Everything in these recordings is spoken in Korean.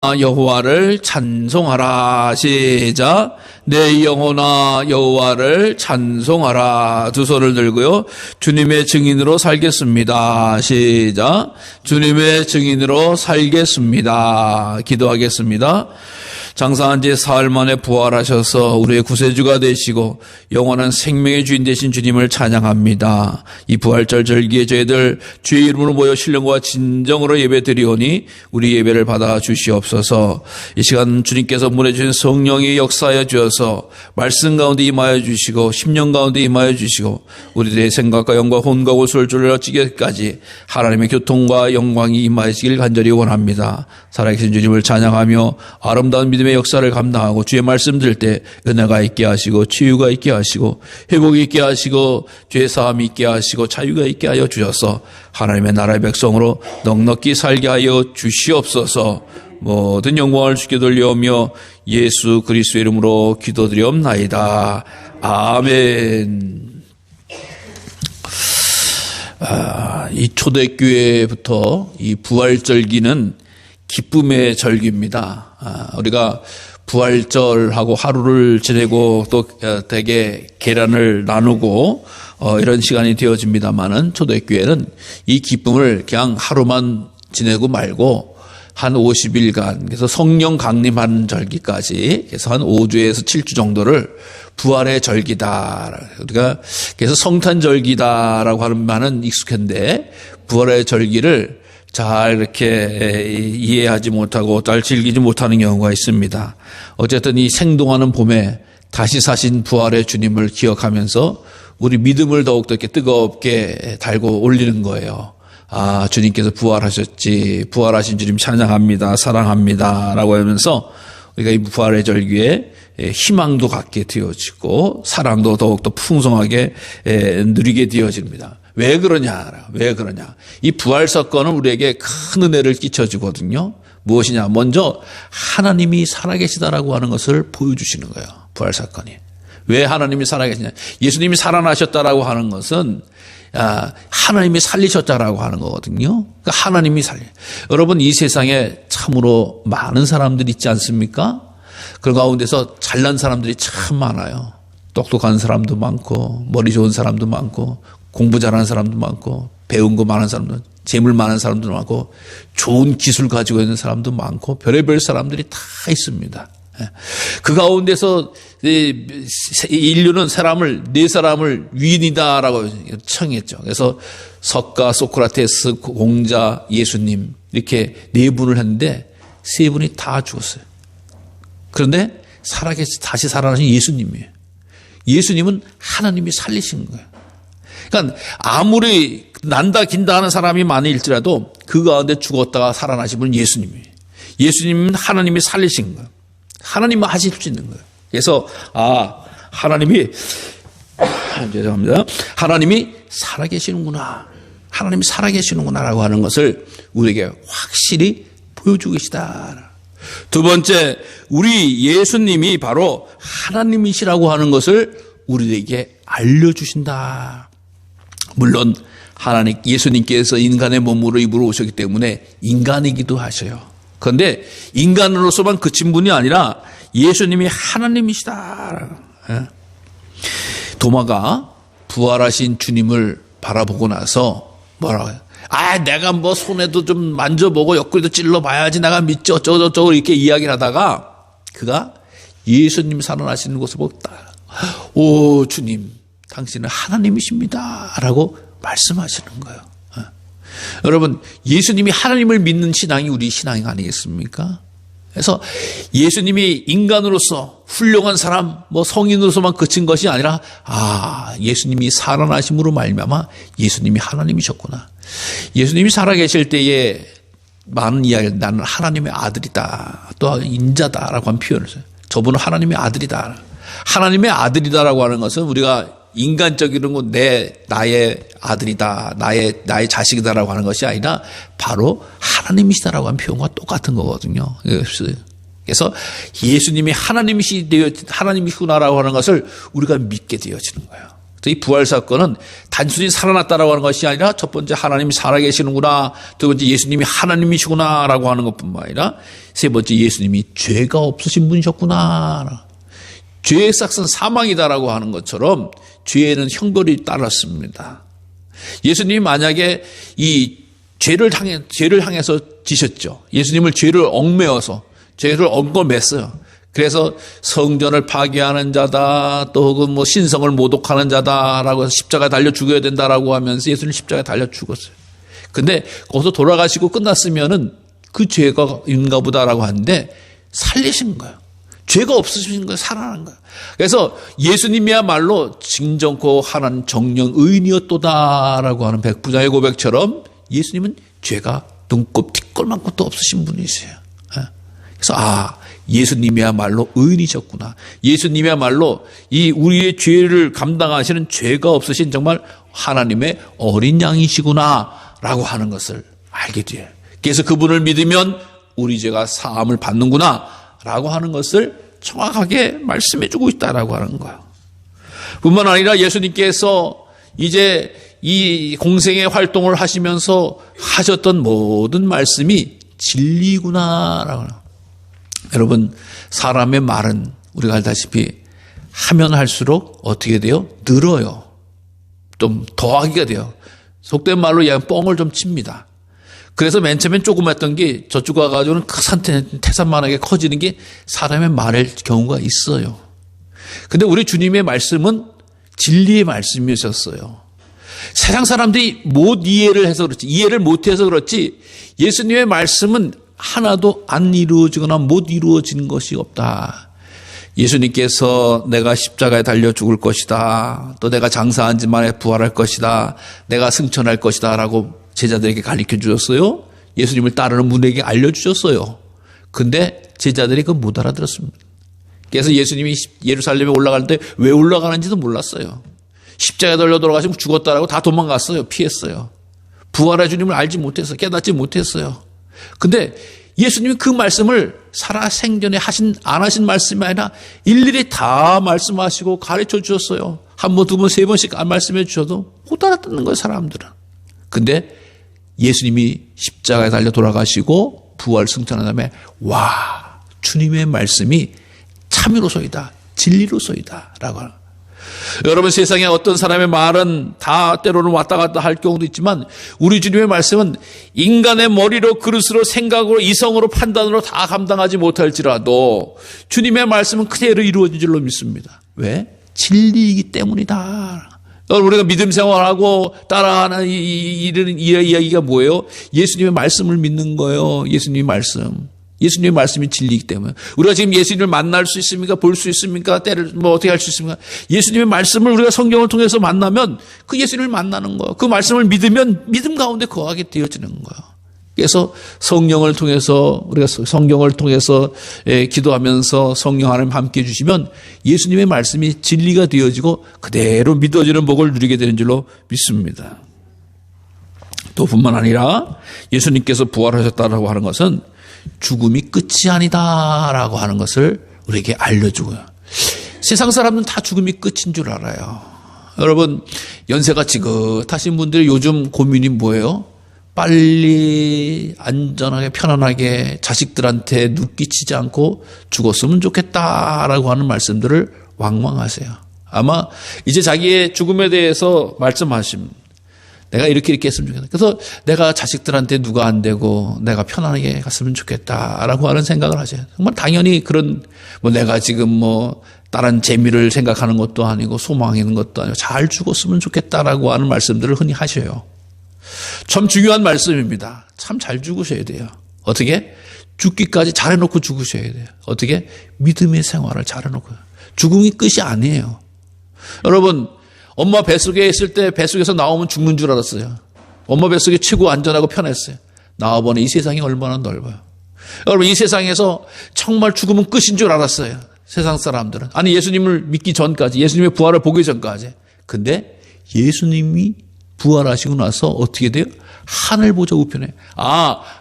여호와를 찬송하라. 시작. 내 영혼아 여호와를 찬송하라. 두 손을 들고요. 주님의 증인으로 살겠습니다. 시작. 주님의 증인으로 살겠습니다. 기도하겠습니다. 장사한 지 사흘 만에 부활하셔서 우리의 구세주가 되시고 영원한 생명의 주인 되신 주님을 찬양합니다. 이 부활절 절기에 저희들 주의 이름으로 모여 신령과 진정으로 예배 드리오니 우리 예배를 받아 주시옵소서. 이 시간 주님께서 보내주신 성령이 역사하여 주어서 말씀 가운데 임하여 주시고 심령 가운데 임하여 주시고 우리들의 생각과 영과 혼과 고수를 줄여지기까지 하나님의 교통과 영광이 임하시길 간절히 원합니다. 살아계신 주님을 찬양하며 아름다운 믿음의 역사를 감당하고 주의 말씀 들을 때 은혜가 있게 하시고 치유가 있게 하시고 회복이 있게 하시고 죄 사함이 있게 하시고 자유가 있게 하여 주셔서 하나님의 나라의 백성으로 넉넉히 살게 하여 주시옵소서. 모든 영광을 주께 돌려오며 예수 그리스도의 이름으로 기도드리옵나이다. 아멘. 이 초대교회부터 이 부활절기는 기쁨의 절기입니다. 우리가 부활절하고 하루를 지내고 또 대개 계란을 나누고 이런 시간이 되어집니다만은 초대교회는 이 기쁨을 그냥 하루만 지내고 말고 한 50일간 그래서 성령 강림하는 절기까지 그래서 한 5주에서 7주 정도를 부활의 절기다. 우리가 그래서 성탄절기다라고 하는 말은 익숙한데 부활의 절기를 잘 이렇게 이해하지 못하고 잘 즐기지 못하는 경우가 있습니다. 어쨌든 이 생동하는 봄에 다시 사신 부활의 주님을 기억하면서 우리 믿음을 더욱더 이렇게 뜨겁게 달고 올리는 거예요. 아, 주님께서 부활하셨지. 부활하신 주님 찬양합니다. 사랑합니다. 라고 하면서 우리가 이 부활의 절기에 희망도 갖게 되어지고 사랑도 더욱더 풍성하게 누리게 되어집니다. 왜 그러냐? 이 부활 사건은 우리에게 큰 은혜를 끼쳐주거든요. 무엇이냐? 먼저 하나님이 살아계시다라고 하는 것을 보여주시는 거예요. 부활 사건이. 왜 하나님이 살아계시냐? 예수님이 살아나셨다라고 하는 것은 하나님이 살리셨다라고 하는 거거든요. 그러니까 하나님이 여러분 이 세상에 참으로 많은 사람들이 있지 않습니까? 그 가운데서 잘난 사람들이 참 많아요. 똑똑한 사람도 많고 머리 좋은 사람도 많고 공부 잘하는 사람도 많고 배운 거 많은 사람도 재물 많은 사람도 많고 좋은 기술 가지고 있는 사람도 많고 별의별 사람들이 다 있습니다. 그 가운데서 인류는 네 사람을 위인이다라고 청했죠. 그래서 석가, 소크라테스, 공자, 예수님 이렇게 네 분을 했는데 세 분이 다 죽었어요. 그런데 다시 살아나신 예수님이에요. 예수님은 하나님이 살리신 거예요. 그러니까 아무리 난다 긴다 하는 사람이 많을지라도 그 가운데 죽었다가 살아나신 분은 예수님이에요. 예수님은 하나님이 살리신 거예요. 하나님은 하실 수 있는 거예요. 그래서 하나님이 죄송합니다. 하나님이 살아계시는구나. 하나님이 살아계시는구나라고 하는 것을 우리에게 확실히 보여주고 계시다. 두 번째, 우리 예수님이 바로 하나님이시라고 하는 것을 우리에게 알려주신다. 물론 예수님께서 인간의 몸으로 입으로 오셨기 때문에 인간이기도 하셔요. 그런데 인간으로서만 그친 분이 아니라 예수님이 하나님이시다. 도마가 부활하신 주님을 바라보고 나서 뭐라고 해요? 내가 뭐 손에도 좀 만져보고 옆구리도 찔러봐야지 내가 믿지 어쩌고저쩌고 이렇게 이야기를 하다가 그가 예수님 살아나시는 것을 보고 오 주님 당신은 하나님이십니다 라고 말씀하시는 거예요. 여러분 예수님이 하나님을 믿는 신앙이 우리 신앙이 아니겠습니까? 그래서 예수님이 인간으로서 훌륭한 사람 성인으로서만 그친 것이 아니라 예수님이 살아나심으로 말미암아 예수님이 하나님이셨구나. 예수님이 살아계실 때에 많은 이야기를 나는 하나님의 아들이다 또 인자다라고 한 표현을 써요. 저분은 하나님의 아들이다. 하나님의 아들이다라고 하는 것은 우리가 인간적으로 나의 아들이다, 나의 자식이다라고 하는 것이 아니라 바로 하나님이시다라고 하는 표현과 똑같은 거거든요. 그래서 예수님이 하나님이시구나라고 하는 것을 우리가 믿게 되어지는 거예요. 그래서 이 부활 사건은 단순히 살아났다라고 하는 것이 아니라 첫 번째 하나님이 살아계시는구나, 두 번째 예수님이 하나님이시구나라고 하는 것뿐만 아니라 세 번째 예수님이 죄가 없으신 분이셨구나. 죄의 삭은 사망이다라고 하는 것처럼 죄에는 형벌이 따랐습니다. 예수님이 만약에 이 죄를 향해서 지셨죠. 예수님을 죄를 얽매어서 죄를 얽어맸어요. 그래서 성전을 파괴하는 자다, 또 혹은 뭐 신성을 모독하는 자다라고 해서 십자가에 달려 죽어야 된다라고 하면서 예수님 십자가에 달려 죽었어요. 근데 거기서 돌아가시고 끝났으면은 그 죄가 있는가 보다라고 하는데 살리신 거예요. 죄가 없으신 거예요. 살아난 거예요. 그래서 예수님이야말로 진정코 하나님 정령 의인이었도다라고 하는 백부장의 고백처럼 예수님은 죄가 눈곱 뒷골만큼도 없으신 분이세요. 그래서 예수님이야말로 의인이셨구나. 예수님이야말로 이 우리의 죄를 감당하시는 죄가 없으신 정말 하나님의 어린 양이시구나라고 하는 것을 알게 돼요. 그래서 그분을 믿으면 우리 죄가 사함을 받는구나라고 하는 것을 정확하게 말씀해주고 있다라고 하는 거예요. 뿐만 아니라 예수님께서 이제 이 공생의 활동을 하시면서 하셨던 모든 말씀이 진리구나라고 하는 거예요. 여러분, 사람의 말은 우리가 알다시피 하면 할수록 어떻게 돼요? 늘어요. 좀 더하기가 돼요. 속된 말로 그냥 뻥을 좀 칩니다. 그래서 맨 처음엔 조그맣던 게 저쪽 가가지고는 태산만하게 커지는 게 사람의 말일 경우가 있어요. 근데 우리 주님의 말씀은 진리의 말씀이셨어요. 세상 사람들이 못 이해를 못해서 그렇지 예수님의 말씀은 하나도 안 이루어지거나 못 이루어지는 것이 없다. 예수님께서 내가 십자가에 달려 죽을 것이다. 또 내가 장사한 지 만에 부활할 것이다. 내가 승천할 것이다. 라고 제자들에게 가르쳐 주셨어요. 예수님을 따르는 분에게 알려주셨어요. 근데 제자들이 그걸 못 알아들었습니다. 그래서 예수님이 예루살렘에 올라갈 때 왜 올라가는지도 몰랐어요. 십자가에 달려 돌아가시고 죽었다라고 다 도망갔어요. 피했어요. 부활의 주님을 알지 못했어요. 깨닫지 못했어요. 근데 예수님이 그 말씀을 살아생전에 안 하신 말씀이 아니라 일일이 다 말씀하시고 가르쳐 주셨어요. 한 번, 두 번, 세 번씩 말씀해 주셔도 못 알아듣는 거예요, 사람들은. 근데 예수님이 십자가에 달려 돌아가시고 부활 승천한 다음에 와, 주님의 말씀이 참이로소이다, 진리로소이다 라고 하는. 여러분, 세상에 어떤 사람의 말은 다 때로는 왔다 갔다 할 경우도 있지만 우리 주님의 말씀은 인간의 머리로, 그릇으로, 생각으로, 이성으로, 판단으로 다 감당하지 못할지라도 주님의 말씀은 그대로 이루어진 줄로 믿습니다. 왜? 진리이기 때문이다. 우리가 믿음 생활하고 따라하는 이런 이야기가 뭐예요? 예수님의 말씀을 믿는 거예요. 예수님의 말씀. 예수님의 말씀이 진리이기 때문에. 우리가 지금 예수님을 만날 수 있습니까? 볼 수 있습니까? 때를 어떻게 할 수 있습니까? 예수님의 말씀을 우리가 성경을 통해서 만나면 그 예수님을 만나는 거예요. 그 말씀을 믿으면 믿음 가운데 거하게 되어지는 거예요. 그래서 성령을 통해서 우리가 성경을 통해서 기도하면서 성령 하나님 함께 해주시면 예수님의 말씀이 진리가 되어지고 그대로 믿어지는 복을 누리게 되는 줄로 믿습니다. 또 뿐만 아니라 예수님께서 부활하셨다라고 하는 것은 죽음이 끝이 아니다라고 하는 것을 우리에게 알려주고요. 세상 사람들은 다 죽음이 끝인 줄 알아요. 여러분, 연세가 지긋하신 분들이 요즘 고민이 뭐예요? 빨리 안전하게 편안하게 자식들한테 눈 끼치지 않고 죽었으면 좋겠다라고 하는 말씀들을 왕왕하세요. 아마 이제 자기의 죽음에 대해서 말씀하십니다. 내가 이렇게 했으면 좋겠다. 그래서 내가 자식들한테 누가 안 되고 내가 편안하게 갔으면 좋겠다라고 하는 생각을 하세요. 정말 당연히 그런 내가 지금 다른 재미를 생각하는 것도 아니고 소망하는 것도 아니고 잘 죽었으면 좋겠다라고 하는 말씀들을 흔히 하셔요. 참 중요한 말씀입니다. 참 잘 죽으셔야 돼요. 어떻게? 죽기까지 잘해놓고 죽으셔야 돼요. 어떻게? 믿음의 생활을 잘해놓고요. 죽음이 끝이 아니에요. 여러분, 엄마 뱃속에 있을 때 뱃속에서 나오면 죽는 줄 알았어요. 엄마 뱃속이 최고 안전하고 편했어요. 나와보니 이 세상이 얼마나 넓어요. 여러분, 이 세상에서 정말 죽음은 끝인 줄 알았어요. 세상 사람들은. 아니, 예수님을 믿기 전까지, 예수님의 부활을 보기 전까지. 근데 예수님이 부활하시고 나서 어떻게 돼요? 하늘 보좌 우편에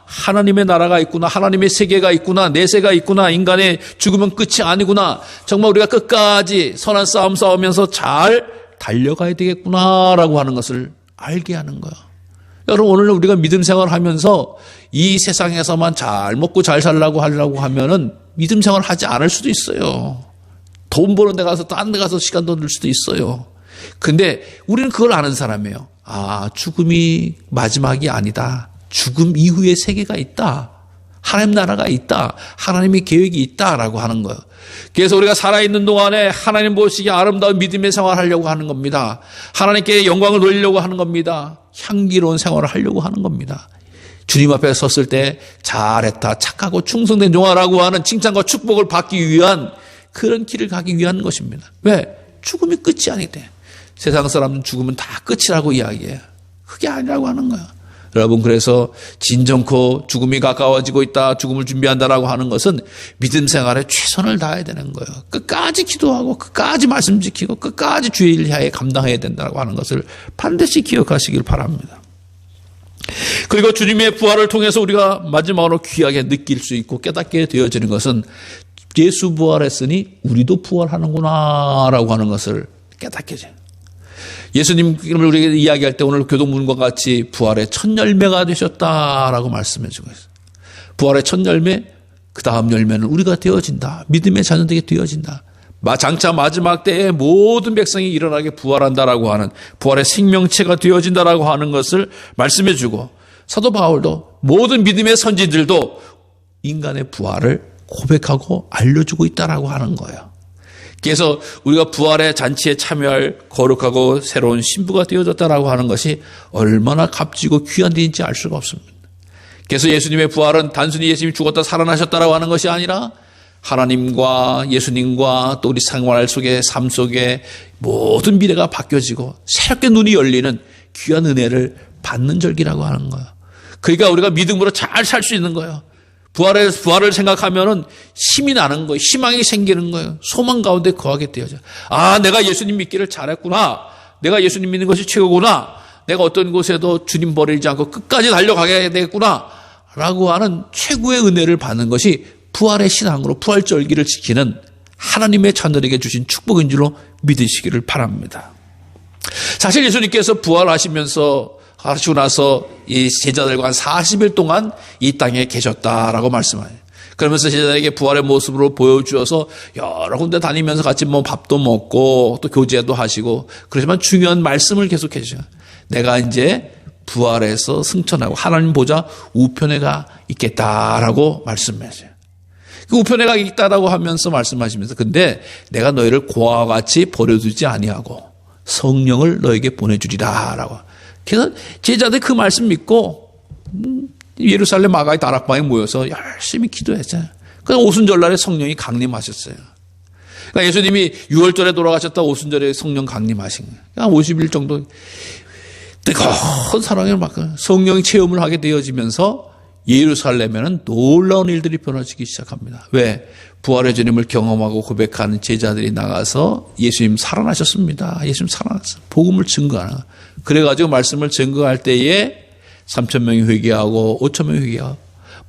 하나님의 나라가 있구나, 하나님의 세계가 있구나, 내세가 있구나, 인간의 죽음은 끝이 아니구나, 정말 우리가 끝까지 선한 싸움 싸우면서 잘 달려가야 되겠구나라고 하는 것을 알게 하는 거예요. 여러분, 오늘 우리가 믿음 생활을 하면서 이 세상에서만 잘 먹고 잘 살라고 하려고 하면은 믿음 생활을 하지 않을 수도 있어요. 돈 버는 데 가서 딴 데 가서 시간도 늘 수도 있어요. 근데 우리는 그걸 아는 사람이에요. 아, 죽음이 마지막이 아니다. 죽음 이후의 세계가 있다. 하나님 나라가 있다. 하나님의 계획이 있다라고 하는 거예요. 그래서 우리가 살아있는 동안에 하나님 보시기에 아름다운 믿음의 생활을 하려고 하는 겁니다. 하나님께 영광을 돌리려고 하는 겁니다. 향기로운 생활을 하려고 하는 겁니다. 주님 앞에 섰을 때 잘했다, 착하고 충성된 종아라고 하는 칭찬과 축복을 받기 위한 그런 길을 가기 위한 것입니다. 왜? 죽음이 끝이 아니대. 세상 사람은 죽으면 다 끝이라고 이야기해요. 그게 아니라고 하는 거야. 여러분, 그래서 진정코 죽음이 가까워지고 있다, 죽음을 준비한다라고 하는 것은 믿음 생활에 최선을 다해야 되는 거예요. 끝까지 기도하고 끝까지 말씀 지키고 끝까지 주의 일 향해 감당해야 된다고 하는 것을 반드시 기억하시길 바랍니다. 그리고 주님의 부활을 통해서 우리가 마지막으로 귀하게 느낄 수 있고 깨닫게 되어지는 것은 예수 부활했으니 우리도 부활하는구나 라고 하는 것을 깨닫게 돼요. 예수님을 우리에게 이야기할 때 오늘 교동문과 같이 부활의 첫 열매가 되셨다라고 말씀해 주고 있어요. 부활의 첫 열매, 그 다음 열매는 우리가 되어진다. 믿음의 자녀들에게 되어진다. 장차 마지막 때에 모든 백성이 일어나게 부활한다라고 하는 부활의 생명체가 되어진다라고 하는 것을 말씀해 주고, 사도 바울도 모든 믿음의 선지들도 인간의 부활을 고백하고 알려주고 있다라고 하는 거예요. 그래서 우리가 부활의 잔치에 참여할 거룩하고 새로운 신부가 되어졌다라고 하는 것이 얼마나 값지고 귀한 일인지 알 수가 없습니다. 그래서 예수님의 부활은 단순히 예수님이 죽었다 살아나셨다라고 하는 것이 아니라 하나님과 예수님과 또 우리 생활 속에, 삶 속에 모든 미래가 바뀌어지고 새롭게 눈이 열리는 귀한 은혜를 받는 절기라고 하는 거예요. 그러니까 우리가 믿음으로 잘 살 수 있는 거예요. 부활을 생각하면은 힘이 나는 거예요. 희망이 생기는 거예요. 소망 가운데 거하게 되어져. 아, 내가 예수님 믿기를 잘했구나. 내가 예수님 믿는 것이 최고구나. 내가 어떤 곳에도 주님 버리지 않고 끝까지 달려가게 되겠구나. 라고 하는 최고의 은혜를 받는 것이 부활의 신앙으로 부활절기를 지키는 하나님의 자녀에게 주신 축복인 줄로 믿으시기를 바랍니다. 사실 예수님께서 부활하시면서 하시고 나서 이 제자들과 한 40일 동안 이 땅에 계셨다라고 말씀하세요. 그러면서 제자들에게 부활의 모습으로 보여주어서 여러 군데 다니면서 같이 밥도 먹고 또 교제도 하시고, 그렇지만 중요한 말씀을 계속해 주셔요. 내가 이제 부활해서 승천하고 하나님 보좌 우편에 가 있겠다라고 말씀하세요. 그 우편에 가 있다라고 하면서 말씀하시면서, 근데 내가 너희를 고아와 같이 버려두지 아니하고 성령을 너에게 보내주리라라고. 그래서 제자들이 그 말씀 믿고 예루살렘 마가의 다락방에 모여서 열심히 기도했잖아요. 그래서 오순절날에 성령이 강림하셨어요. 그러니까 예수님이 6월절에 돌아가셨다 오순절에 성령 강림하신 거예요. 한 50일 정도 뜨거운 사랑을 막 성령이 체험을 하게 되어지면서 예루살렘에는 놀라운 일들이 벌어지기 시작합니다. 왜? 부활의 주님을 경험하고 고백하는 제자들이 나가서 예수님 살아나셨습니다. 예수님 살아났어요. 복음을 증거하는. 그래가지고 말씀을 증거할 때에 3,000명이 회개하고 5,000명이 회개하고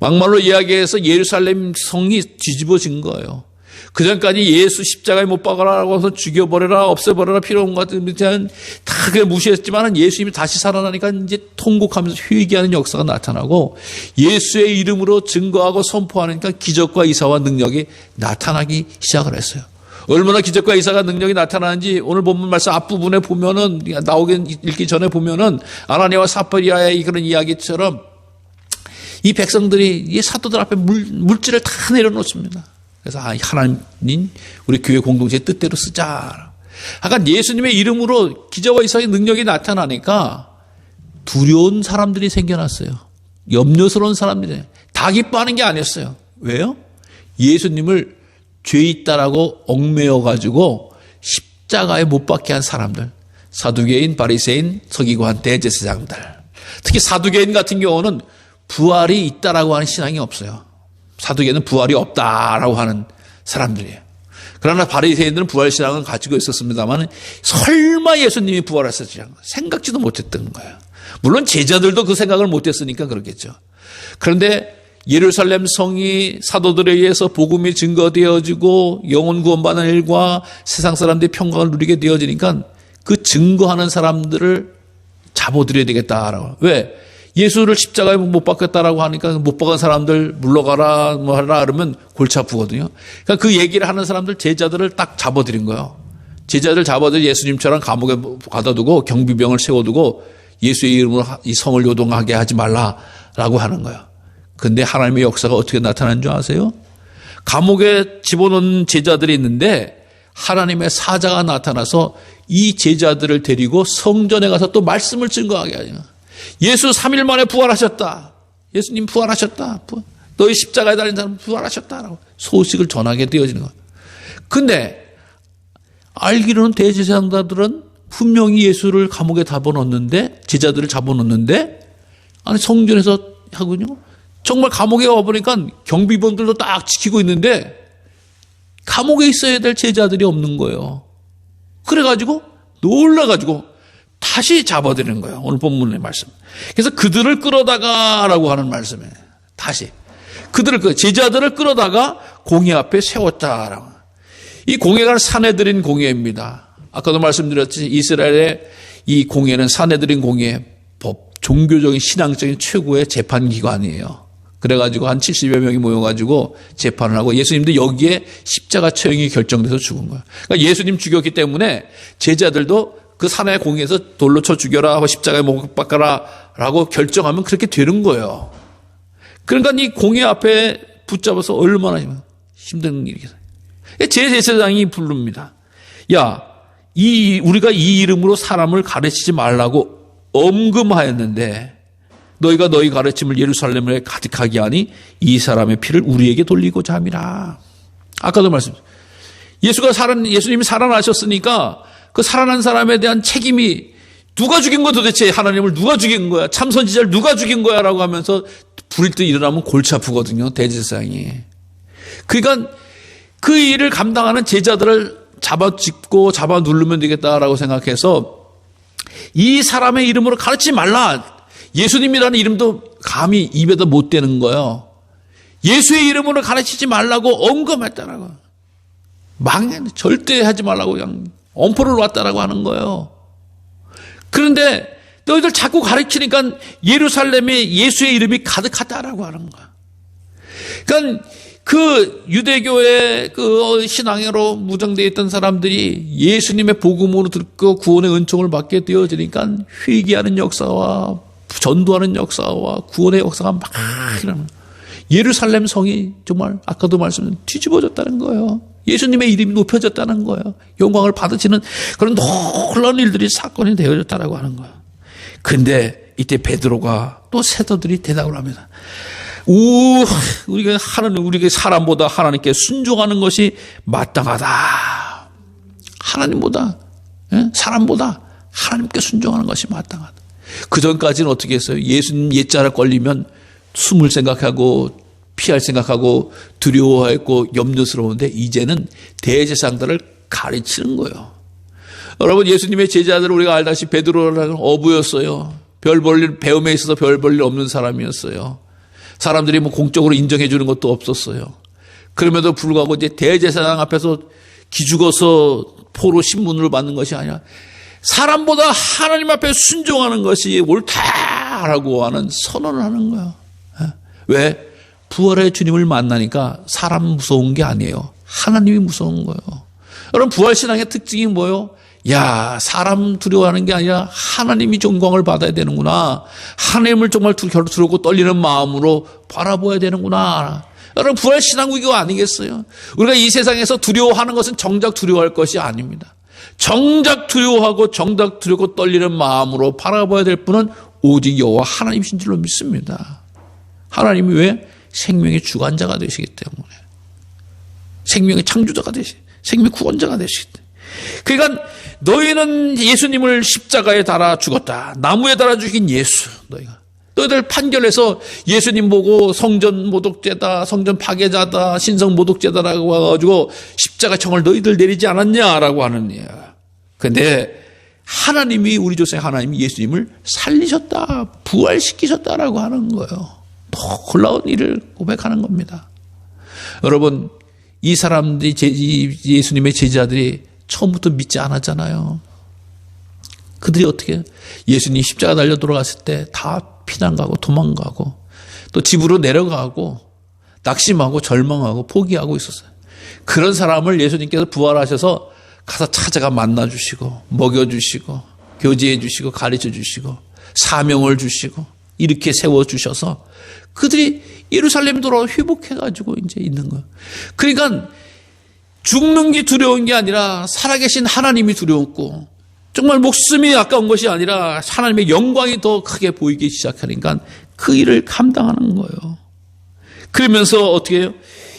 막말로 이야기해서 예루살렘 성이 뒤집어진 거예요. 그전까지 예수 십자가에 못 박아라고 해서 죽여버려라, 없애버려라, 필요 없는 것 같은 다 그냥 무시했지만 예수님이 다시 살아나니까 이제 통곡하면서 회개하는 역사가 나타나고 예수의 이름으로 증거하고 선포하니까 기적과 이사와 능력이 나타나기 시작을 했어요. 얼마나 기적과 이사가 능력이 나타나는지 오늘 본문 말씀 앞부분에 보면은, 읽기 전에 보면은 아나니아와 사파리아의 그런 이야기처럼 이 백성들이 이 사도들 앞에 물질을 다 내려놓습니다. 그래서 하나님 우리 교회 공동체의 뜻대로 쓰자. 약간 예수님의 이름으로 기적과 이사의 능력이 나타나니까 두려운 사람들이 생겨났어요. 염려스러운 사람들이. 다 기뻐하는 게 아니었어요. 왜요? 예수님을 죄 있다라고 얽매여가지고 십자가에 못 박게 한 사람들. 사두개인, 바리새인, 서기관, 대제사장들. 특히 사두개인 같은 경우는 부활이 있다라고 하는 신앙이 없어요. 사두개는 부활이 없다라고 하는 사람들이에요. 그러나 바리새인들은 부활 신앙을 가지고 있었습니다만 설마 예수님이 부활하셨지 생각지도 못했던 거예요. 물론 제자들도 그 생각을 못했으니까 그렇겠죠. 그런데 예루살렘 성이 사도들에 의해서 복음이 증거되어지고 영혼 구원받는 일과 세상 사람들이 평강을 누리게 되어지니까 그 증거하는 사람들을 잡아들여야 되겠다라고. 왜? 예수를 십자가에 못 박겠다라고 하니까 못 박은 사람들 물러가라 뭐 하라 그러면 골치 아프거든요. 그러니까 그 얘기를 하는 사람들 제자들을 딱 잡아들인 거예요. 제자들 잡아들여 예수님처럼 감옥에 가둬두고 경비병을 세워두고 예수의 이름으로 이 성을 요동하게 하지 말라라고 하는 거예요. 근데 하나님의 역사가 어떻게 나타나는 줄 아세요? 감옥에 집어넣은 제자들이 있는데 하나님의 사자가 나타나서 이 제자들을 데리고 성전에 가서 또 말씀을 증거하게 하죠. 예수 3일 만에 부활하셨다. 예수님 부활하셨다. 너희 십자가에 달린 사람 부활하셨다라고 소식을 전하게 되어지는 거예요. 근데 알기로는 대제사장들은 분명히 예수를 감옥에 잡아넣는데 제자들을 잡아넣는데 아니 성전에서 하군요. 정말 감옥에 와보니까 경비병들도 딱 지키고 있는데 감옥에 있어야 될 제자들이 없는 거예요. 그래가지고 놀라가지고 다시 잡아들이는 거예요. 오늘 본문의 말씀. 그래서 그들을 끌어다가라고 하는 말씀이에요. 다시. 제자들을 끌어다가 공회 앞에 세웠다라고. 이 공회가 사내들인 공회입니다. 아까도 말씀드렸지 이스라엘의 이 공회는 사내들인 공회, 종교적인 신앙적인 최고의 재판기관이에요. 그래가지고 한 70여 명이 모여가지고 재판을 하고 예수님도 여기에 십자가 처형이 결정돼서 죽은 거예요. 그러니까 예수님 죽였기 때문에 제자들도 그 사내 공회에서 돌로 쳐 죽여라 하고 십자가에 못 박아라 라고 결정하면 그렇게 되는 거예요. 그러니까 이 공회 앞에 붙잡아서 얼마나 힘든 일이겠어요. 제사장이 부릅니다. 야, 우리가 이 이름으로 사람을 가르치지 말라고 엄금하였는데 너희가 너희 가르침을 예루살렘에 가득하게 하니 이 사람의 피를 우리에게 돌리고자 함이라. 아까도 말씀드렸죠. 예수님이 살아나셨으니까 그 살아난 사람에 대한 책임이 누가 죽인 거야 도대체 하나님을 누가 죽인 거야 참선지자를 누가 죽인 거야 라고 하면서 불일 듯 일어나면 골치 아프거든요. 대제사장이. 그러니까 그 일을 감당하는 제자들을 잡아짚고 잡아 누르면 되겠다라고 생각해서 이 사람의 이름으로 가르치지 말라. 예수님이라는 이름도 감히 입에다 못 대는 거예요. 예수의 이름으로 가르치지 말라고 엄금했다라고. 망했네. 절대 하지 말라고 그냥 엄포를 놨다라고 하는 거예요. 그런데 너희들 자꾸 가르치니까 예루살렘에 예수의 이름이 가득하다라고 하는 거야. 그러니까 그 유대교의 그 신앙으로 무장되어 있던 사람들이 예수님의 복음으로 듣고 구원의 은총을 받게 되어지니까 회개하는 역사와 전도하는 역사와 구원의 역사가 막 일어나는 거예요. 예루살렘 성이 정말 아까도 말씀드린 뒤집어졌다는 거예요. 예수님의 이름이 높여졌다는 거예요. 영광을 받으시는 그런 놀라운 일들이 사건이 되어졌다라고 하는 거예요. 근데 이때 베드로가 또 세도들이 대답을 합니다. 우리가 사람보다 하나님께 순종하는 것이 마땅하다. 하나님보다 사람보다 하나님께 순종하는 것이 마땅하다. 그 전까지는 어떻게 했어요? 예수님 옛자를 걸리면 숨을 생각하고 피할 생각하고 두려워했고 염려스러운데 이제는 대제사장들을 가르치는 거예요. 여러분 예수님의 제자들을 우리가 알다시피 베드로라는 어부였어요. 배움에 있어서 별 볼 일 없는 사람이었어요. 사람들이 뭐 공적으로 인정해 주는 것도 없었어요. 그럼에도 불구하고 이제 대제사장 앞에서 기죽어서 포로 신문을 받는 것이 아니라 사람보다 하나님 앞에 순종하는 것이 옳다라고 하는 선언을 하는 거예요. 왜? 부활의 주님을 만나니까 사람 무서운 게 아니에요. 하나님이 무서운 거예요. 여러분 부활신앙의 특징이 뭐예요? 야, 사람 두려워하는 게 아니라 하나님이 영광을 받아야 되는구나. 하나님을 정말 두렵고 떨리는 마음으로 바라봐야 되는구나. 여러분 부활신앙 이거 아니겠어요? 우리가 이 세상에서 두려워하는 것은 정작 두려워할 것이 아닙니다. 정작 두려워하고 정작 두렵고 떨리는 마음으로 바라봐야 될 분은 오직 여호와 하나님이신 줄로 믿습니다. 하나님이 왜? 생명의 주관자가 되시기 때문에. 생명의 창조자가 생명의 구원자가 되시기 때문에. 그러니까 너희는 예수님을 십자가에 달아 죽었다. 나무에 달아 죽인 예수. 너희들 판결해서 예수님 보고 성전 모독죄다, 성전 파괴자다, 신성 모독죄다라고 해가지고 십자가 청을 너희들 내리지 않았냐라고 하는 이야. 그런데 하나님이 우리 조상의 하나님이 예수님을 살리셨다, 부활시키셨다라고 하는 거예요. 놀라운 일을 고백하는 겁니다. 여러분 이 사람들이 예수님의 제자들이 처음부터 믿지 않았잖아요. 그들이 어떻게 예수님 십자가 달려 돌아갔을 때 다 피난 가고 도망가고 또 집으로 내려가고 낙심하고 절망하고 포기하고 있었어요. 그런 사람을 예수님께서 부활하셔서 가서 찾아가 만나주시고 먹여주시고 교제해주시고 가르쳐주시고 사명을 주시고 이렇게 세워주셔서 그들이 예루살렘 돌아와 회복해가지고 이제 있는 거예요. 그러니까 죽는 게 두려운 게 아니라 살아계신 하나님이 두려웠고 정말 목숨이 아까운 것이 아니라 하나님의 영광이 더 크게 보이기 시작하니까 그 일을 감당하는 거예요. 그러면서 어떻게 해요?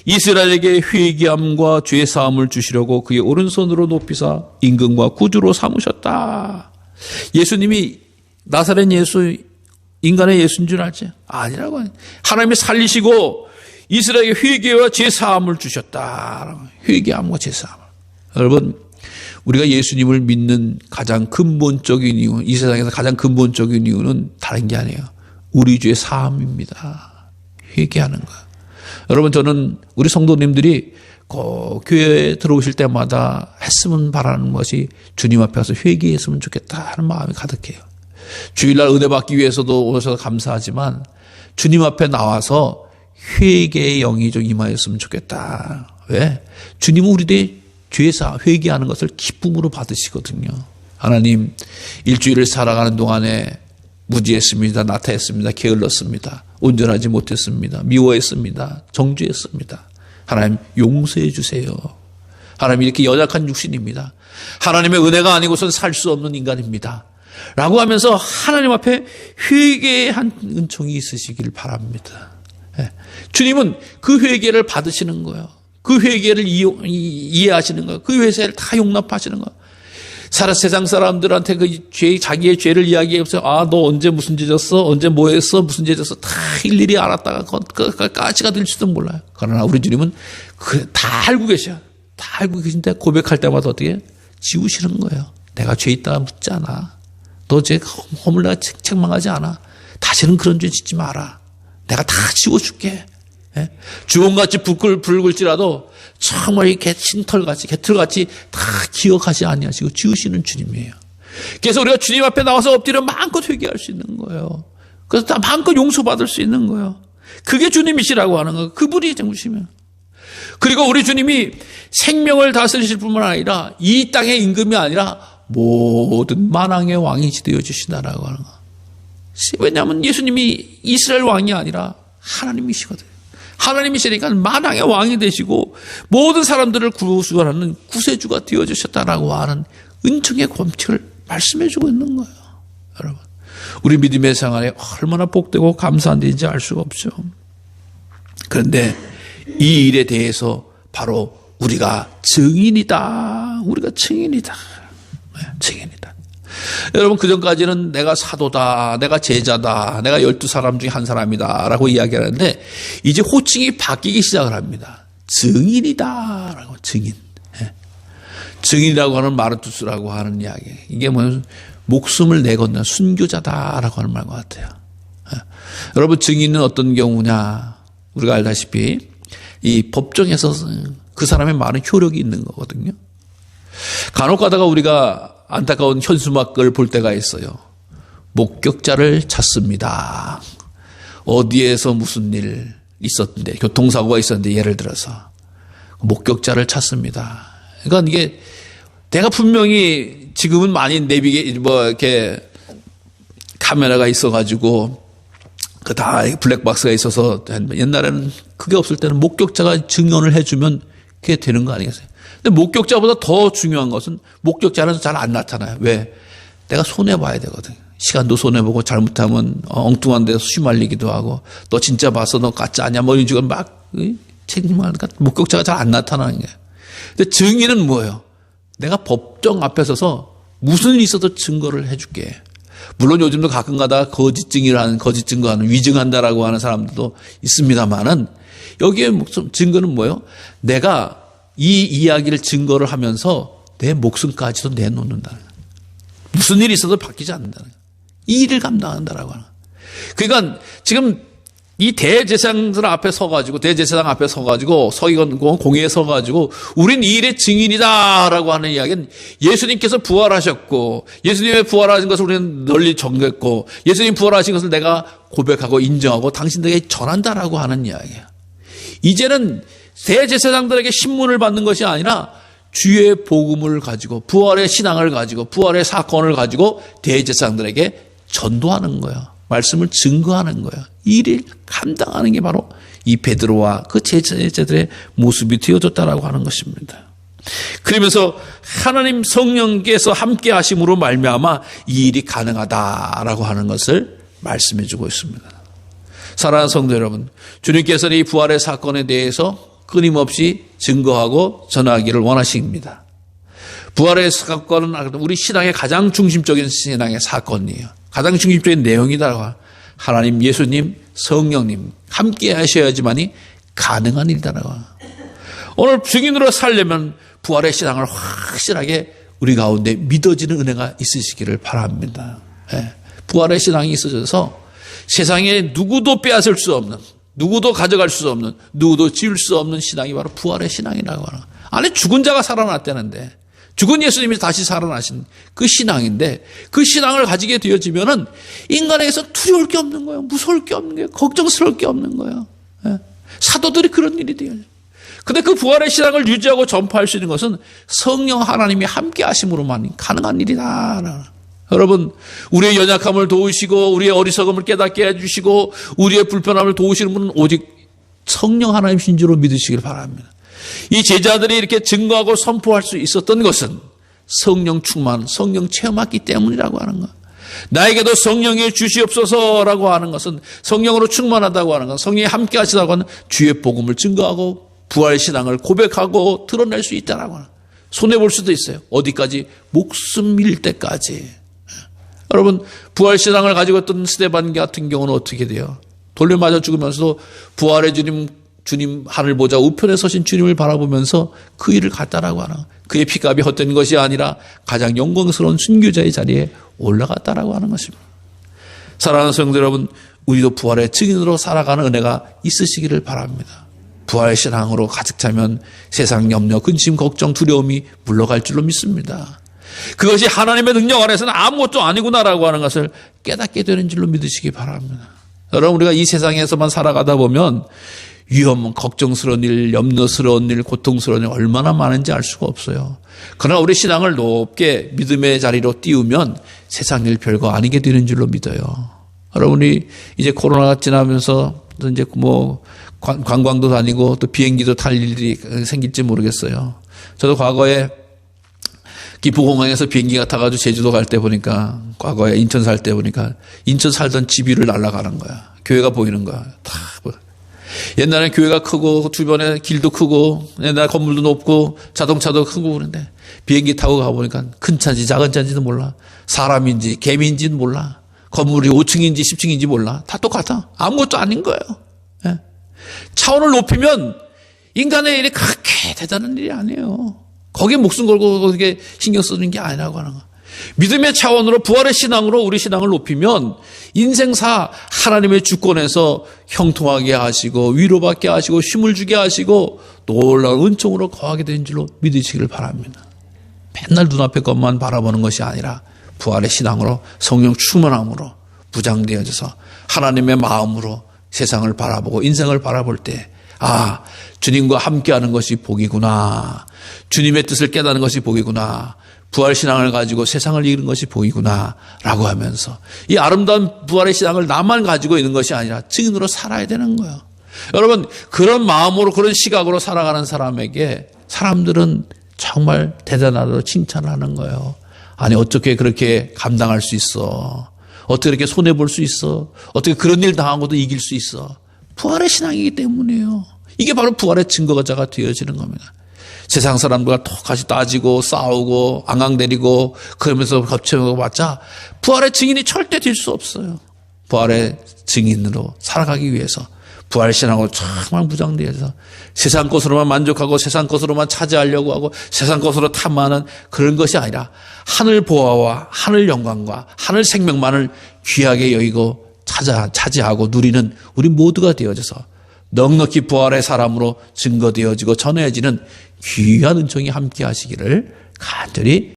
이스라엘에게 회개함과 죄 사함을 주시려고 그의 오른손으로 높이사 임금과 구주로 삼으셨다. 예수님이 나사렛 예수 인간의 예수인 줄 알지? 아니라고. 하나님이 살리시고 이스라엘에게 회개와 죄 사함을 주셨다. 회개함과 죄 사함을. 여러분, 우리가 예수님을 믿는 가장 근본적인 이유, 이 세상에서 가장 근본적인 이유는 다른 게 아니에요. 우리 죄 사함입니다. 회개하는 거예요. 여러분, 저는 우리 성도님들이 꼭 교회에 들어오실 때마다 했으면 바라는 것이 주님 앞에 가서 회개했으면 좋겠다 하는 마음이 가득해요. 주일날 은혜 받기 위해서도 오셔서 감사하지만 주님 앞에 나와서 회개의 영이 좀 임하였으면 좋겠다. 왜? 주님은 우리들의 죄사 회개하는 것을 기쁨으로 받으시거든요. 하나님, 일주일을 살아가는 동안에 무지했습니다. 나태했습니다. 게을렀습니다. 온전하지 못했습니다. 미워했습니다. 정죄했습니다. 하나님 용서해 주세요. 하나님 이렇게 연약한 육신입니다. 하나님의 은혜가 아니고선 살 수 없는 인간입니다. 라고 하면서 하나님 앞에 회개한 은총이 있으시길 바랍니다. 주님은 그 회개를 받으시는 거예요. 그 회개를 이해하시는 거예요. 그 회개를 다 용납하시는 거예요. 세상 사람들한테 자기의 죄를 이야기해서 너 언제 무슨 죄 졌어? 언제 뭐 했어? 무슨 죄 졌어? 다 일일이 알았다가 가시가 될지도 몰라요. 그러나 우리 주님은 다 알고 계셔. 다 알고 계신데 고백할 때마다 어떻게 지우시는 거예요. 내가 죄 있다 묻지 않아. 너 죄 허물 내가 책망하지 않아. 다시는 그런 죄 짓지 마라. 내가 다 지워줄게. 주홍같이 붉을지라도 정말 이 개털같이 다 기억하지 아니하시고 지으시는 주님이에요. 그래서 우리가 주님 앞에 나와서 엎드려 마음껏 회개할 수 있는 거예요. 그래서 다 마음껏 용서받을 수 있는 거예요. 그게 주님이시라고 하는 거예요. 그분이 정우시면. 그리고 우리 주님이 생명을 다스리실 뿐만 아니라 이 땅의 임금이 아니라 모든 만왕의 왕이 되어 주신다라고 하는 거예요. 왜냐하면 예수님이 이스라엘 왕이 아니라 하나님이시거든요. 하나님이시니까 만왕의 왕이 되시고 모든 사람들을 구원하는 구세주가 되어주셨다라고 하는 은총의 권칙을 말씀해주고 있는 거예요. 여러분, 우리 믿음의 생활에 얼마나 복되고 감사한 일인지 알 수가 없죠. 그런데 이 일에 대해서 바로 우리가 증인이다. 우리가 증인이다. 증인이다. 여러분, 그전까지는 내가 사도다, 내가 제자다, 내가 12사람 중에 한 사람이다 라고 이야기하는데 이제 호칭이 바뀌기 시작을 합니다. 증인이다 라고. 증인. 증인이라고 하는 마르투스라고 하는 이야기. 이게 뭐냐면 목숨을 내건넌 순교자다라고 하는 말과 같아요. 여러분, 증인은 어떤 경우냐. 우리가 알다시피 이 법정에서 그 사람의 말은 효력이 있는 거거든요. 간혹 가다가 우리가 안타까운 현수막을 볼 때가 있어요. 목격자를 찾습니다. 어디에서 무슨 일 있었는데, 교통사고가 있었는데 예를 들어서 목격자를 찾습니다. 그러니까 이게 내가 분명히 지금은 많이 이렇게 카메라가 있어가지고 그 다 블랙박스가 있어서 옛날에는 그게 없을 때는 목격자가 증언을 해주면 그게 되는 거 아니겠어요? 근데 목격자보다 더 중요한 것은 목격자는 잘 안 나타나요. 왜? 내가 손해봐야 되거든. 시간도 손해보고 잘못하면 엉뚱한 데서 휘말리기도 하고 너 진짜 봤어? 너 가짜 아니야? 뭐 이런 식으로 막 책임하니까 목격자가 잘 안 나타나는 거예요. 근데 증인은 뭐예요? 내가 법정 앞에 서서 무슨 일이 있어도 증거를 해줄게. 물론 요즘도 가끔 가다가 거짓 증거하는 위증한다라고 하는 사람들도 있습니다만은 여기에 증거는 뭐예요? 내가 이 이야기를 증거를 하면서 내 목숨까지도 내놓는다는 거예요. 무슨 일이 있어도 바뀌지 않는다는 거예요. 이 일을 감당한다라고 하는 거예요. 그러니까 지금 이 대제사장들 앞에 서가지고, 대제사장 앞에 서가지고, 서기관 공회에 서가지고, 우린 이 일의 증인이다라고 하는 이야기는 예수님께서 부활하셨고, 예수님의 부활하신 것을 우리는 널리 전했고, 예수님 부활하신 것을 내가 고백하고 인정하고 당신들에게 전한다라고 하는 이야기예요. 이제는 대제사장들에게 신문을 받는 것이 아니라 주의 복음을 가지고, 부활의 신앙을 가지고, 부활의 사건을 가지고 대제사장들에게 전도하는 거예요. 말씀을 증거하는 거예요. 이 일을 감당하는 게 바로 이 베드로와 그 제자들의 모습이 되어졌다라고 하는 것입니다. 그러면서 하나님 성령께서 함께 하심으로 말미암아 이 일이 가능하다라고 하는 것을 말씀해 주고 있습니다. 사랑하는 성도 여러분, 주님께서는 이 부활의 사건에 대해서 끊임없이 증거하고 전하기를 원하십니다. 부활의 사건은 우리 신앙의 가장 중심적인 신앙의 사건이에요. 가장 중심적인 내용이다. 하나님, 예수님, 성령님 함께 하셔야지만이 가능한 일이다라고. 오늘 증인으로 살려면 부활의 신앙을 확실하게 우리 가운데 믿어지는 은혜가 있으시기를 바랍니다. 부활의 신앙이 있어져서 세상에 누구도 빼앗을 수 없는, 누구도 가져갈 수 없는, 누구도 지울 수 없는 신앙이 바로 부활의 신앙이라고 하는. 안에 죽은 자가 살아났다는데, 죽은 예수님이 다시 살아나신 그 신앙인데, 그 신앙을 가지게 되어지면은 인간에게서 두려울 게 없는 거예요. 무서울 게 없는 거예요. 걱정스러울 게 없는 거예요. 사도들이 그런 일이 돼요. 근데 그 부활의 신앙을 유지하고 전파할 수 있는 것은 성령 하나님이 함께 하심으로만 가능한 일이다. 여러분, 우리의 연약함을 도우시고 우리의 어리석음을 깨닫게 해주시고 우리의 불편함을 도우시는 분은 오직 성령 하나님이신 줄로 믿으시길 바랍니다. 이 제자들이 이렇게 증거하고 선포할 수 있었던 것은 성령 충만, 성령 체험했기 때문이라고 하는 것. 나에게도 성령이 주시옵소서라고 하는 것은, 성령으로 충만하다고 하는 것, 성령이 함께 하시다고 하는 주의 복음을 증거하고 부활신앙을 고백하고 드러낼 수 있다라고 하는. 손해볼 수도 있어요. 어디까지? 목숨 잃을 때까지. 여러분, 부활신앙을 가지고 있던 스데반 같은 경우는 어떻게 돼요? 돌려맞아 죽으면서도 부활의 주님 하늘 보좌 우편에 서신 주님을 바라보면서 그 일을 갔다라고 하는, 그의 피값이 헛된 것이 아니라 가장 영광스러운 순교자의 자리에 올라갔다라고 하는 것입니다. 사랑하는 성도 여러분, 우리도 부활의 증인으로 살아가는 은혜가 있으시기를 바랍니다. 부활의 신앙으로 가득 차면 세상 염려, 근심, 걱정, 두려움이 물러갈 줄로 믿습니다. 그것이 하나님의 능력 안에서는 아무것도 아니구나라고 하는 것을 깨닫게 되는 줄로 믿으시기 바랍니다. 여러분, 우리가 이 세상에서만 살아가다 보면 위험, 걱정스러운 일, 염려스러운 일, 고통스러운 일 얼마나 많은지 알 수가 없어요. 그러나 우리 신앙을 높게 믿음의 자리로 띄우면 세상 일 별거 아니게 되는 줄로 믿어요. 여러분이 이제 코로나가 지나면서 이제 뭐 관광도 다니고 또 비행기도 탈 일이 생길지 모르겠어요. 저도 과거에 기포공항에서 비행기가 타가지고 제주도 갈 때 보니까, 과거에 인천 살 때 보니까 인천 살던 집 위를 날아가는 거야. 교회가 보이는 거야. 다. 옛날에 교회가 크고 주변에 길도 크고 옛날 건물도 높고 자동차도 크고 그런데 비행기 타고 가보니까 큰 차인지 작은 차인지도 몰라. 사람인지 개미인지는 몰라. 건물이 5층인지 10층인지 몰라. 다 똑같아. 아무것도 아닌 거예요. 예. 차원을 높이면 인간의 일이 그렇게 대단한 일이 아니에요. 거기에 목숨 걸고 그렇게 신경 쓰는 게 아니라고 하는 거. 믿음의 차원으로 부활의 신앙으로 우리 신앙을 높이면 인생사 하나님의 주권에서 형통하게 하시고 위로받게 하시고 힘을 주게 하시고 놀라운 은총으로 거하게 된 줄로 믿으시기를 바랍니다. 맨날 눈앞의 것만 바라보는 것이 아니라 부활의 신앙으로 성령 충만함으로 부장되어져서 하나님의 마음으로 세상을 바라보고 인생을 바라볼 때, 아, 주님과 함께하는 것이 복이구나. 주님의 뜻을 깨닫는 것이 복이구나. 부활신앙을 가지고 세상을 이기는 것이 복이구나 라고 하면서 이 아름다운 부활의 신앙을 나만 가지고 있는 것이 아니라 증인으로 살아야 되는 거예요. 여러분, 그런 마음으로 그런 시각으로 살아가는 사람에게 사람들은 정말 대단하다고 칭찬을 하는 거예요. 아니, 어떻게 그렇게 감당할 수 있어? 어떻게 이렇게 손해볼 수 있어? 어떻게 그런 일 당한 것도 이길 수 있어? 부활의 신앙이기 때문이에요. 이게 바로 부활의 증거자가 되어지는 겁니다. 세상 사람들과 똑같이 따지고 싸우고 앙앙대리고 그러면서 겹쳐봤자 부활의 증인이 절대 될 수 없어요. 부활의 증인으로 살아가기 위해서 부활신앙으로 정말 무장되어서 세상 것으로만 만족하고 세상 것으로만 차지하려고 하고 세상 것으로 탐하는 그런 것이 아니라 하늘 보화와 하늘 영광과 하늘 생명만을 귀하게 여기고 차지하고 누리는 우리 모두가 되어져서 넉넉히 부활의 사람으로 증거되어지고 전해지는 귀한 은총이 함께 하시기를 간절히